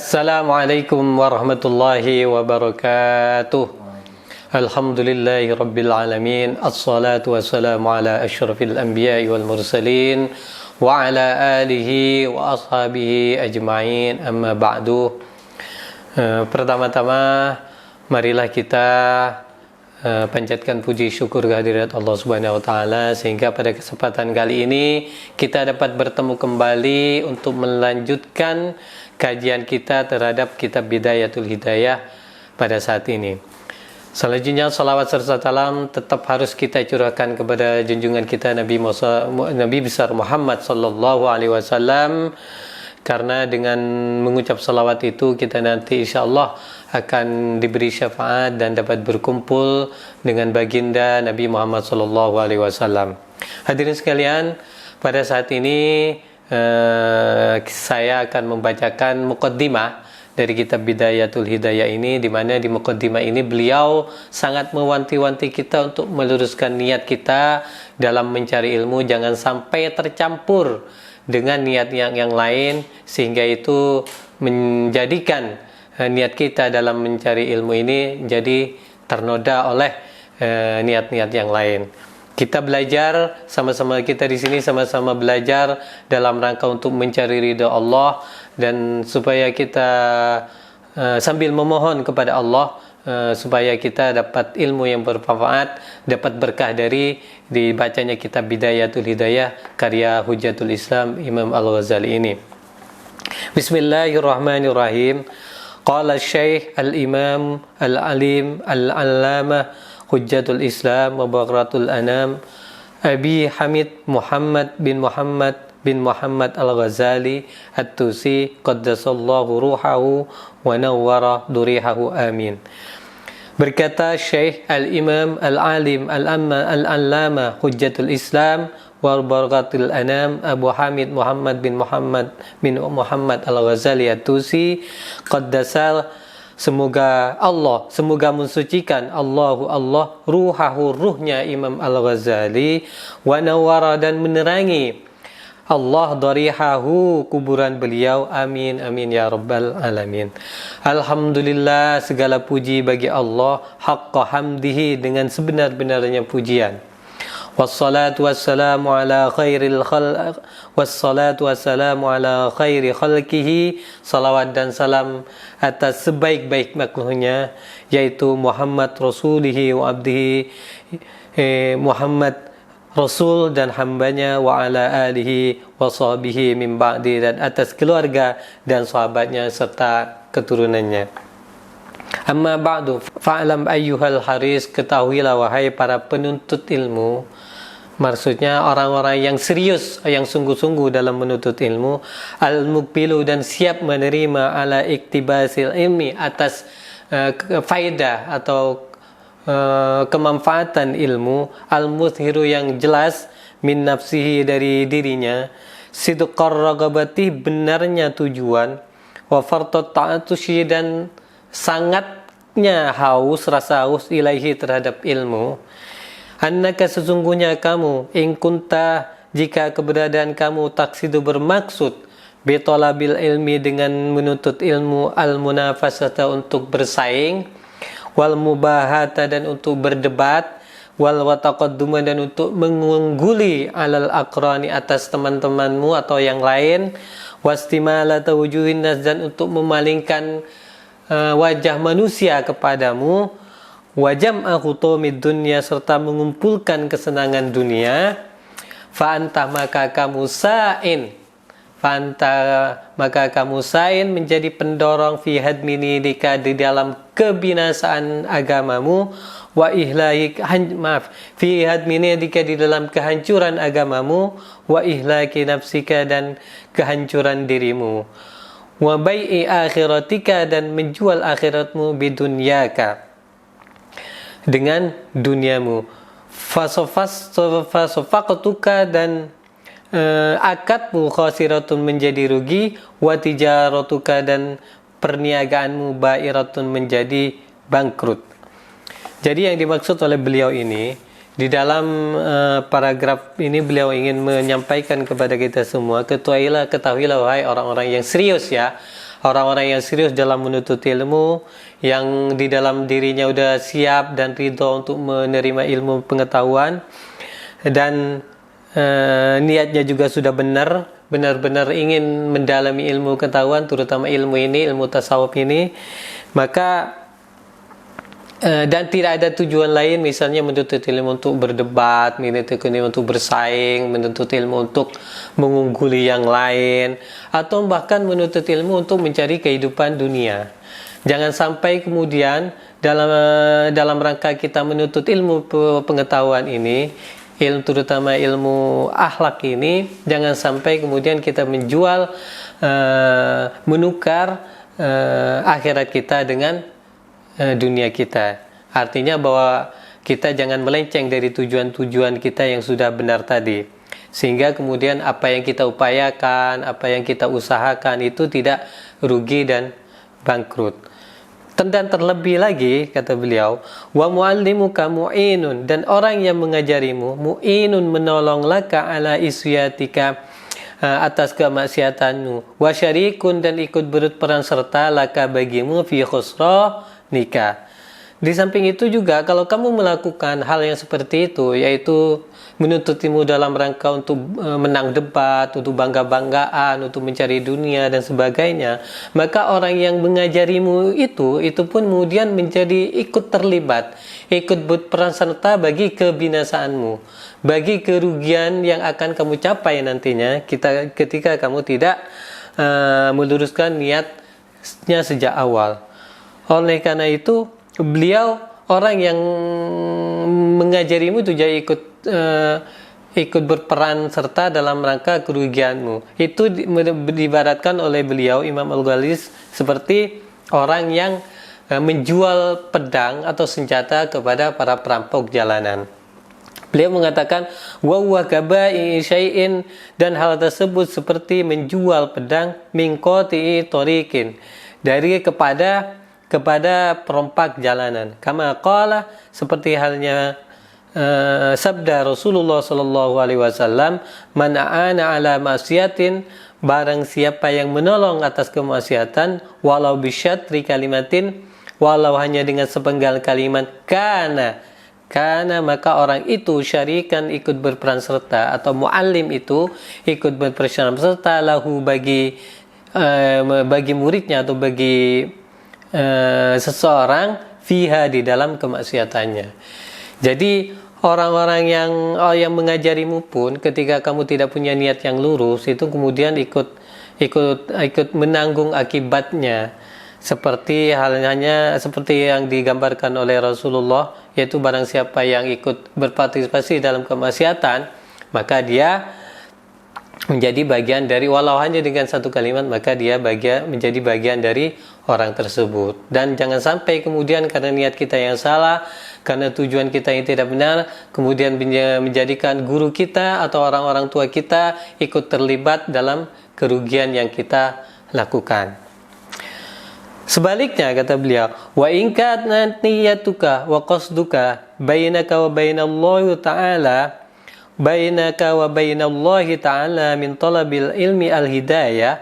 Assalamualaikum warahmatullahi wabarakatuh. Alhamdulillahi rabbil alamin. Assalatu wassalamu ala asyrafil anbiya'i wal mursalin wa ala alihi wa ashabihi ajma'in. Amma ba'du. Pertama-tama marilah kita panjatkan puji syukur kehadirat Allah Subhanahu wa taala sehingga pada kesempatan kali ini kita dapat bertemu kembali untuk melanjutkan kajian kita terhadap kitab Bidayatul Hidayah pada saat ini. Selanjutnya salawat serta salam tetap harus kita curahkan kepada junjungan kita Nabi besar Muhammad sallallahu alaihi wasallam, karena dengan mengucap salawat itu kita nanti insyaallah akan diberi syafaat dan dapat berkumpul dengan baginda Nabi Muhammad sallallahu alaihi wasallam. Hadirin sekalian, pada saat ini saya akan membacakan muqaddimah dari kitab Bidayatul Hidayah ini, di mana di muqaddimah ini beliau sangat mewanti-wanti kita untuk meluruskan niat kita dalam mencari ilmu, jangan sampai tercampur dengan niat yang lain sehingga itu menjadikan niat kita dalam mencari ilmu ini jadi ternoda oleh niat-niat yang lain. Kita belajar sama-sama, kita di sini sama-sama belajar dalam rangka untuk mencari ridha Allah, dan supaya kita sambil memohon kepada Allah supaya kita dapat ilmu yang bermanfaat, dapat berkah dari dibacanya kitab Bidayatul Hidayah karya Hujjatul Islam Imam Al-Ghazali ini. Bismillahirrahmanirrahim. Qala Syekh Al-Imam Al-Alim Al-Allamah Hujjatul Islam wa Baghratul Anam Abi Hamid Muhammad bin Muhammad Al-Ghazali At-Tusi qaddasallahu ruhahu wa nawwara durihahu, amin. Berkata Syekh Al-Imam Al-Alim Al-Allama Hujjatul Islam wa Baghratul Anam Abu Hamid Muhammad bin Muhammad Al-Ghazali At-Tusi qaddasal, semoga mensucikan Allah ruhahu, ruhnya Imam Al-Ghazali, wa nawara, dan menerangi Allah darihahu, kuburan beliau, amin amin ya rabbal alamin. Alhamdulillah, segala puji bagi Allah, haqqa hamdihi, dengan sebenar-benarnya pujian. Wassalatu wassalamu ala khairil khalq, wassalatu wassalamu ala khairi khalqihi, salawat dan salam atas sebaik-baik makhluknya, yaitu Muhammad rasulihi wa abdihi, Muhammad Rasul dan hambanya, wa ala alihi wa sahbihi min ba'di, dan atas keluarga dan sahabatnya serta keturunannya. Amma ba'du, fa'lam ayyuhal haris, ketahuilah wahai para penuntut ilmu. Maksudnya orang-orang yang serius, yang sungguh-sungguh dalam menuntut ilmu, al-muqbilu, dan siap menerima ala iktibasil ilmi, atas faedah atau kemanfaatan ilmu, al-muzhiru, yang jelas, min nafsihi, dari dirinya, sidqar ragabati, benarnya tujuan, wa fartot ta'atushi, dan sangatnya haus, rasa haus, ilaihi, terhadap ilmu. Annaka, sesungguhnya kamu, in kunta, jika keberadaan kamu, taksidu, bermaksud, bitolabil ilmi, dengan menuntut ilmu, al munafasata, untuk bersaing, wal mubahata, dan untuk berdebat, wal wataqadduma, dan untuk mengungguli, alal aqrani, atas teman-temanmu atau yang lain, wastimalata wujuhin nas, dan untuk memalingkan wajah manusia kepadamu, wajam akhutumid dunya, serta mengumpulkan kesenangan dunia, fa'anta, maka kamu sain, menjadi pendorong, fi hadmini dika, di dalam kebinasaan agamamu, wa ihlaki, fi hadmini dika, di dalam kehancuran agamamu, wa ihlaki nafsika, dan kehancuran dirimu, wa bai'i akhiratika, dan menjual akhiratmu, bidunyaka, dengan duniamu, fasofaqtuka, dan akadmu, khasiratun, menjadi rugi, wa tijaratuka, dan perniagaanmu, bairatun, menjadi bangkrut. Jadi yang dimaksud oleh beliau ini, di dalam paragraf ini beliau ingin menyampaikan kepada kita semua, ketahuilah wahai orang-orang yang serius ya, orang-orang yang serius dalam menuntut ilmu, yang di dalam dirinya udah siap dan ridho untuk menerima ilmu pengetahuan, dan niatnya juga sudah benar-benar ingin mendalami ilmu pengetahuan, terutama ilmu ini, ilmu tasawuf ini, maka dan tidak ada tujuan lain, misalnya menuntut ilmu untuk berdebat, menuntut ilmu untuk bersaing, menuntut ilmu untuk mengungguli yang lain, atau bahkan menuntut ilmu untuk mencari kehidupan dunia. Jangan sampai kemudian dalam rangka kita menuntut ilmu pengetahuan ini, terutama ilmu akhlak ini, jangan sampai kemudian kita menjual, menukar akhirat kita dengan dunia kita. Artinya bahwa kita jangan melenceng dari tujuan-tujuan kita yang sudah benar tadi, sehingga kemudian apa yang kita upayakan, apa yang kita usahakan itu tidak rugi dan bangkrut. Dan terlebih lagi, kata beliau, wa muallimuka mu'inun, dan orang yang mengajarimu, mu'inun, menolong laka ala isyatika, atas kemaksiatanmu, wa syarikun, dan ikut berperan serta laka bagimu fi khusra nikah. Di samping itu juga, kalau kamu melakukan hal yang seperti itu, yaitu menuntut ilmu dalam rangka untuk menang debat, untuk bangga-banggaan, untuk mencari dunia dan sebagainya, maka orang yang mengajarimu itu pun kemudian menjadi ikut terlibat, ikut berperan serta bagi kebinasaanmu, bagi kerugian yang akan kamu capai nantinya ketika kamu tidak meluruskan niatnya sejak awal. Oleh karena itu, beliau, orang yang mengajarimu itu jadi ikut berperan serta dalam rangka kerugianmu. Itu diibaratkan oleh beliau, Imam Al-Ghazali, seperti orang yang menjual pedang atau senjata kepada para perampok jalanan. Beliau mengatakan, wa huwa kaba'i syai'in, dan hal tersebut seperti menjual pedang min qati'i thoriqin, dari kepada perompak jalanan. Kama qala, seperti halnya sabda Rasulullah sallallahu alaihi wasallam, man aana ala ma'siyatin, barang siapa yang menolong atas kemaksiatan, walau bisyatri kalimatin, walau hanya dengan sepenggal kalimat, kana, maka orang itu syarikan, ikut berperan serta, atau muallim itu ikut berperan serta, lahu, bagi muridnya atau bagi seseorang, fiha, di dalam kemaksiatannya. Jadi orang-orang yang mengajarimu pun, ketika kamu tidak punya niat yang lurus, itu kemudian ikut menanggung akibatnya, seperti halnya seperti yang digambarkan oleh Rasulullah, yaitu barang siapa yang ikut berpartisipasi dalam kemaksiatan, maka dia menjadi bagian dari, walau hanya dengan satu kalimat, maka dia menjadi bagian dari orang tersebut. Dan jangan sampai kemudian karena niat kita yang salah, karena tujuan kita yang tidak benar, kemudian menjadikan guru kita atau orang-orang tua kita ikut terlibat dalam kerugian yang kita lakukan. Sebaliknya, kata beliau, wa in kanat niyyatuka wa qasduka bainaka wa bainallahi ta'ala, bainaka wa bainallahi ta'ala min talabil ilmi al-hidayah,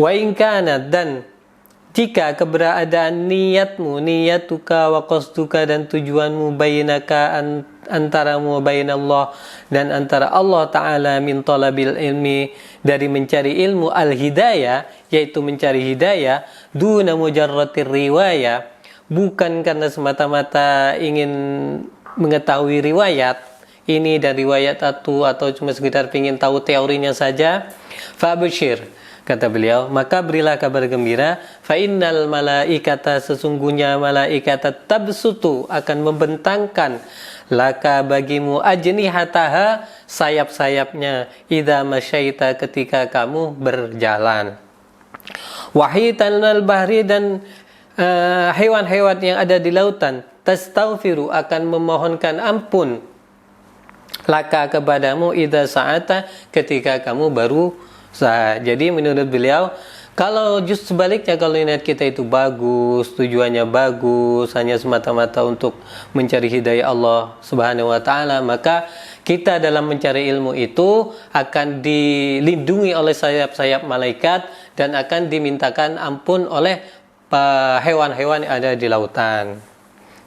wa in kanat, dan jika keberadaan niyatuka wa qasduka, dan tujuanmu, bainaka, antaramu, bainallah, dan antara Allah Ta'ala, min talabil ilmi, dari mencari ilmu, al-hidayah, yaitu mencari hidayah, duna mujarratir riwayah, bukan karena semata-mata ingin mengetahui riwayat ini dan riwayat itu, atau cuma sekedar ingin tahu teorinya saja, fa'bashir, kata beliau, maka berilah kabar gembira, fa innal malaikata, sesungguhnya malaikat tabsutu, akan membentangkan, laka, bagimu, ajnihataha, sayap-sayapnya, idza masyaita, ketika kamu berjalan, wahitan al bahri, dan hewan-hewan yang ada di lautan, tastaghfiru, akan memohonkan ampun, laka, kepadamu, idza sa'ata, ketika kamu baru sah. Jadi menurut beliau, kalau justru sebaliknya, kalau niat kita itu bagus, tujuannya bagus, hanya semata-mata untuk mencari hidayah Allah Subhanahu wa Ta'ala, maka kita dalam mencari ilmu itu akan dilindungi oleh sayap-sayap malaikat, dan akan dimintakan ampun oleh hewan-hewan yang ada di lautan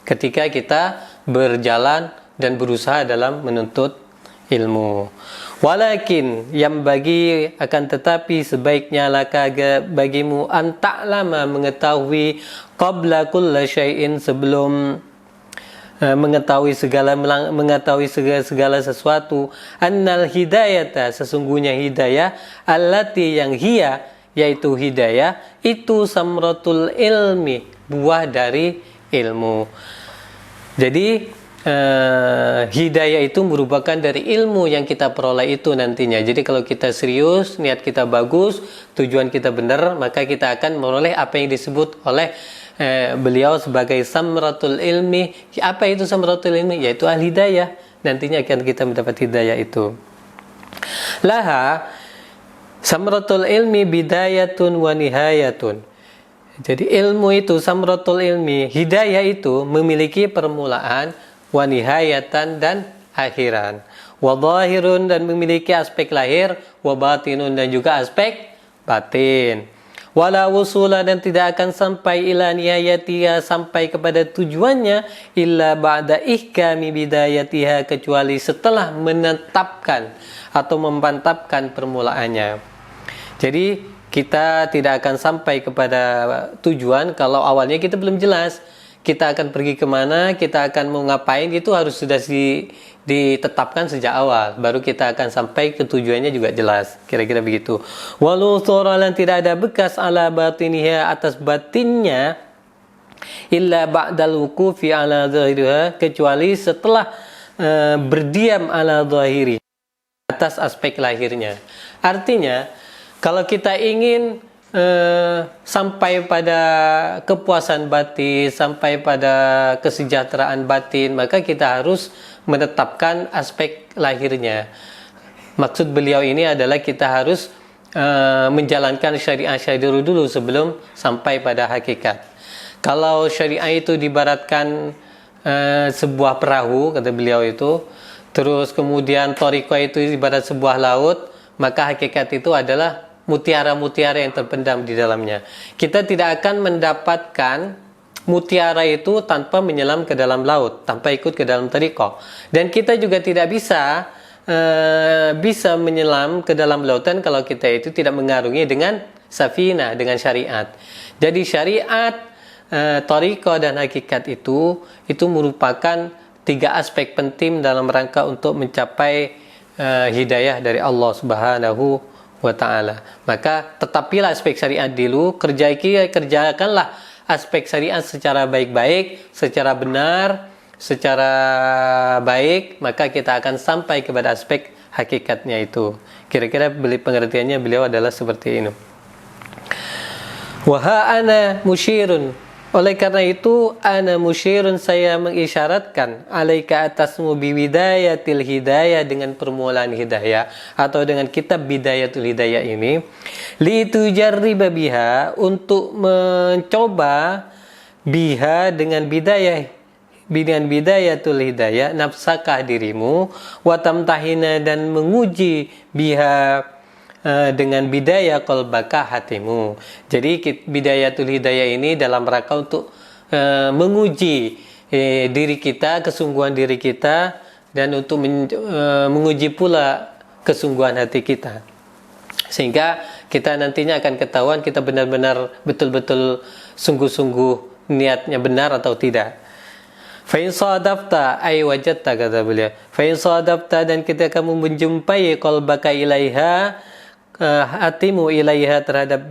ketika kita berjalan dan berusaha dalam menuntut ilmu. Walakin yang bagi akan tetapi sebaiknya laka bagimu an ta'lama mengetahui qabla kulli syai'in sebelum mengetahui segala sesuatu annal hidayata sesungguhnya hidayah allati yang hiya yaitu hidayah itu samratul ilmi buah dari ilmu. Jadi hidayah itu merupakan dari ilmu yang kita peroleh itu nantinya. Jadi kalau kita serius, niat kita bagus, tujuan kita benar, maka kita akan meroleh apa yang disebut oleh beliau sebagai samratul ilmi. Apa itu samratul ilmi? Yaitu al-hidayah. Nantinya akan kita mendapat hidayah itu. Laha samratul ilmi bidayatun wa nihayatun. Jadi ilmu itu samratul ilmi, hidayah itu memiliki permulaan, wa nihayatan dan akhiran, wa zahirun dan memiliki aspek lahir, wa batinun dan juga aspek batin. Wala wusula dan tidak akan sampai ila nihayatiha sampai kepada tujuannya illa ba'da ihkami bidayatiha kecuali setelah menetapkan atau memantapkan permulaannya. Jadi kita tidak akan sampai kepada tujuan kalau awalnya kita belum jelas. Kita akan pergi kemana, kita akan mau ngapain, itu harus sudah ditetapkan sejak awal. Baru kita akan sampai ke tujuannya juga jelas. Kira-kira begitu. Walau soralan tidak ada bekas ala batiniha atas batinnya illa ba'dal wukufi ala zahiriha kecuali setelah berdiam ala zahiri atas aspek lahirnya. Artinya kalau kita ingin sampai pada kepuasan batin, sampai pada kesejahteraan batin, maka kita harus menetapkan aspek lahirnya. Maksud beliau ini adalah kita harus menjalankan syariat dulu sebelum sampai pada hakikat. Kalau syariat itu dibaratkan sebuah perahu, kata beliau itu, terus kemudian thariqah itu ibarat sebuah laut, maka hakikat itu adalah mutiara-mutiara yang terpendam di dalamnya. Kita tidak akan mendapatkan mutiara itu tanpa menyelam ke dalam laut, tanpa ikut ke dalam thariqah. Dan kita juga tidak bisa menyelam ke dalam lautan kalau kita itu tidak mengarungi dengan safinah, dengan syariat. Jadi syariat, thariqah dan hakikat itu merupakan 3 aspek penting dalam rangka untuk mencapai hidayah dari Allah Subhanahu wa ta'ala. Maka tetapilah aspek syariat dulu, kerjakanlah aspek syariat secara baik-baik, secara benar, secara baik, maka kita akan sampai kepada aspek hakikatnya itu. Kira-kira pengertiannya beliau adalah seperti ini. Wa ha ana musyirun. Oleh karena itu, ana musyirun, saya mengisyaratkan alaika atasmu biwidayatil hidayah dengan permulaan hidayah atau dengan kitab bidayatul hidayah ini litujarriba biha untuk mencoba biha dengan bidayatul hidayah nafsakah dirimu wa tamtahina dan menguji biha dengan bidayah qalbaka hatimu. Jadi bidayatul hidayah ini dalam rangka untuk menguji diri kita, kesungguhan diri kita, dan untuk menguji pula kesungguhan hati kita. Sehingga kita nantinya akan ketahuan kita benar-benar betul-betul sungguh-sungguh niatnya benar atau tidak. Fa in sadafta ay wajadta, kata beliau. Fa in sadafta dan kita kamu menjumpai qalbaka ilaiha hatimu ilaiha terhadap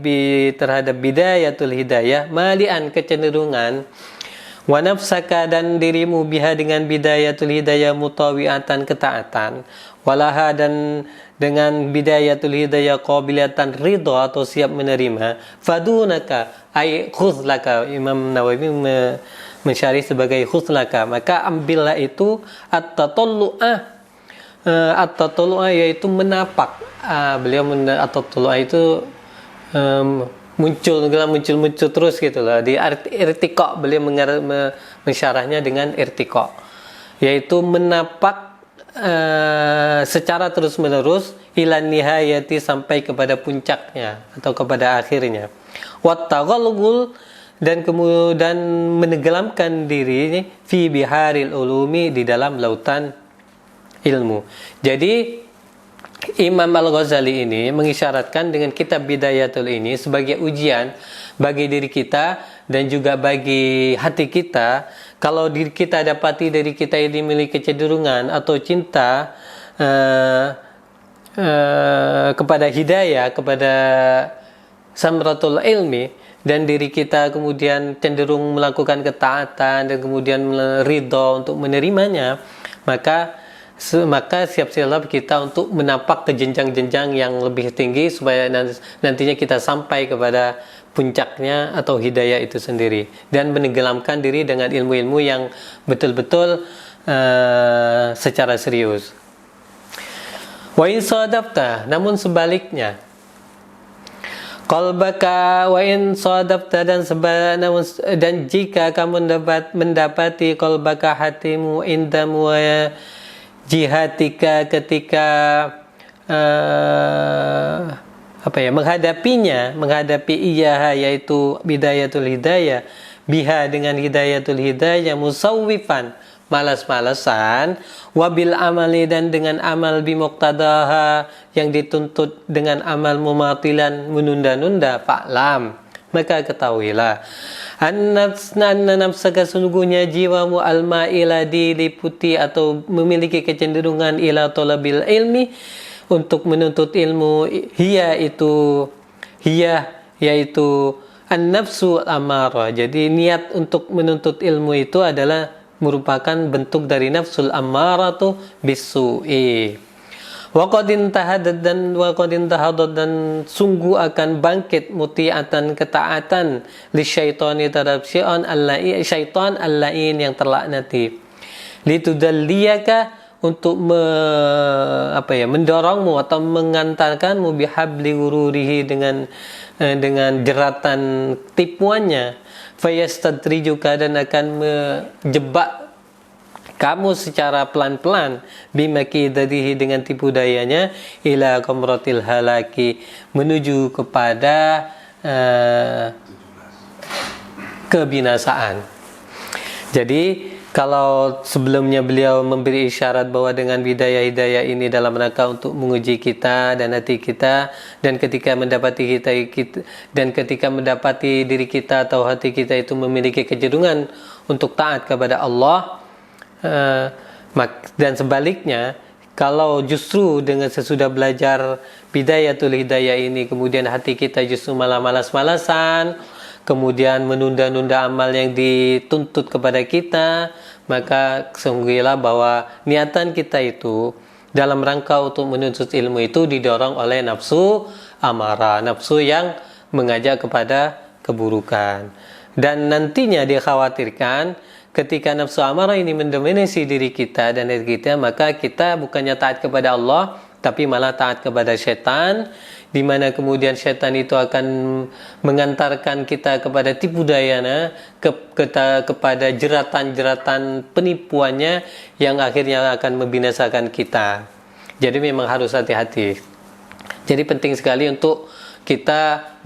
bidayatul hidayah malian kecenderungan wa nafsaka dan dirimu biha dengan bidayatul hidayah mutawiatan ketaatan walaha dan dengan bidayatul hidayah qabilatan ridha atau siap menerima fadunaka ay khuzlaka. Imam Nawawi mensyarih sebagai khuzlaka, maka ambillah itu at-tatlu'ah yaitu menapak. Beliau at-tatlu'ah itu muncul terus gitu loh. Di irtiqa beliau mensyarahnya dengan irtiqa, yaitu menapak secara terus-menerus ilan nihayati, sampai kepada puncaknya atau kepada akhirnya. Wattaghalghul, dan kemudian menenggelamkan diri fi biharil ulumi, di dalam lautan ilmu. Jadi Imam Al-Ghazali ini mengisyaratkan dengan kitab Bidayatul ini sebagai ujian bagi diri kita dan juga bagi hati kita. Kalau diri kita dapati dari kita ini memiliki kecenderungan atau cinta kepada hidayah, kepada samratul ilmi, dan diri kita kemudian cenderung melakukan ketaatan dan kemudian ridho untuk menerimanya, maka siap-siap kita untuk menapak ke jenjang-jenjang yang lebih tinggi supaya nantinya kita sampai kepada puncaknya atau hidayah itu sendiri, dan menenggelamkan diri dengan ilmu-ilmu yang betul-betul secara serius. Wa in sadafta, namun sebaliknya, qalbaka wa in sadafta, dan jika kamu mendapati qalbaka, hatimu, indamu jihatika, ketika menghadapi iyaha, yaitu bidayatul hidayah, biha, dengan hidayatul hidayah, musawwifan, malas-malasan, wabil amali, dan dengan amal bimuqtadaha, yang dituntut dengan amal mumatilan, menunda-nunda, fa'lam, maka ketahuilah, anna nafsaka, sungguhnya jiwamu, al-ma'ila, diliputi atau memiliki kecenderungan ila talabil ilmi, untuk menuntut ilmu, yaitu an-nafsu amarah. Jadi niat untuk menuntut ilmu itu adalah merupakan bentuk dari nafsul amaratu bisu'i. Wa qad intahadat, dan sungguh akan bangkit muti'atan, ketaatan, li syaitani, terhadap syaitan al-la'in, yang terlaknati, litudalliyaka, untuk mendorongmu atau mengantarkanmu, bihabli gururihi, dengan jeratan tipuannya, fayastadrijuka, dan akan menjebak kamu secara pelan-pelan, bimakidadihi, dengan tipu dayanya, ila qamratil halaki, menuju kepada kebinasaan. Jadi kalau sebelumnya beliau memberi isyarat bahwa dengan hidayah ini dalam rangka untuk menguji kita dan hati kita, dan ketika mendapati diri kita atau hati kita itu memiliki kecenderungan untuk taat kepada Allah, dan sebaliknya, kalau justru dengan sesudah belajar bidayatul hidayah ini kemudian hati kita justru malah malas-malasan, kemudian menunda-nunda amal yang dituntut kepada kita, maka sungguhlah bahwa niatan kita itu dalam rangka untuk menuntut ilmu itu didorong oleh nafsu amarah, nafsu yang mengajak kepada keburukan. Dan nantinya dikhawatirkan ketika nafsu amarah ini mendominasi diri kita dan diri kita, maka kita bukannya taat kepada Allah, tapi malah taat kepada setan, di mana kemudian setan itu akan mengantarkan kita kepada tipu dayanya, kepada jeratan-jeratan penipuannya, yang akhirnya akan membinasakan kita. Jadi memang harus hati-hati. Jadi penting sekali untuk kita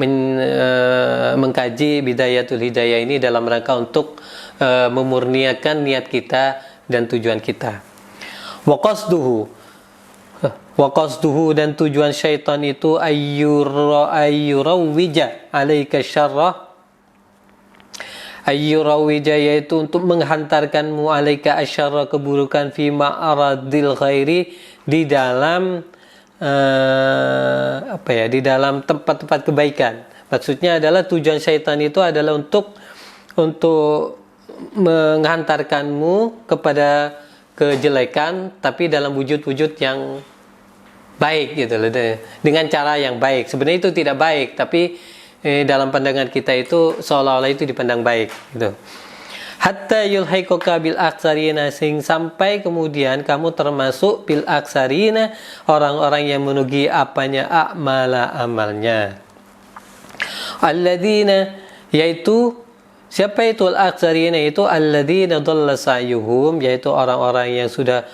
mengkaji bidayatul hidayah ini dalam rangka untuk memurniakan niat kita dan tujuan kita. Wa qasduhu, dan tujuan syaitan itu ayyurawwija alaika syarrah, ayyurawwija, yaitu untuk menghantarkanmu alaika asyarrah, keburukan, fi ma'aradil khairi, di dalam di dalam tempat-tempat kebaikan. Maksudnya adalah tujuan syaitan itu adalah untuk menghantarkanmu kepada kejelekan, tapi dalam wujud-wujud yang baik gitu loh, dengan cara yang baik. Sebenarnya itu tidak baik, tapi dalam pandangan kita itu seolah-olah itu dipandang baik gitu. Hatta yulhaikuka bil aksarina, sampai kemudian kamu termasuk bil aksarina, orang-orang yang menugi apanya, amalnya. Alladzina, yaitu siapa itu al-aksarina, itu alladzina dhalla sa'yuhum, yaitu orang-orang yang sudah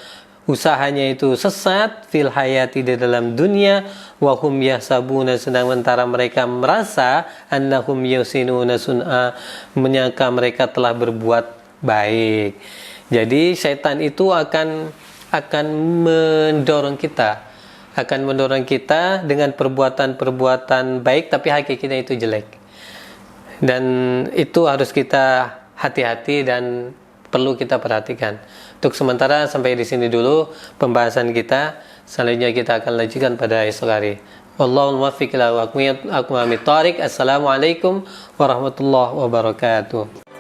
usahanya itu sesat fil hayati di dalam dunia, wa hum yahsabuna, sedang mentara mereka merasa annahum yusinuna sun'a, menyangka mereka telah berbuat baik. Jadi syaitan itu akan mendorong kita dengan perbuatan-perbuatan baik tapi hakikatnya itu jelek. Dan itu harus kita hati-hati dan perlu kita perhatikan. Untuk sementara sampai di sini dulu pembahasan kita. Selanjutnya kita akan lanjutkan pada esok hari. Wallahul muwaffiq ila aqwamit thoriq. Assalamualaikum warahmatullahi wabarakatuh.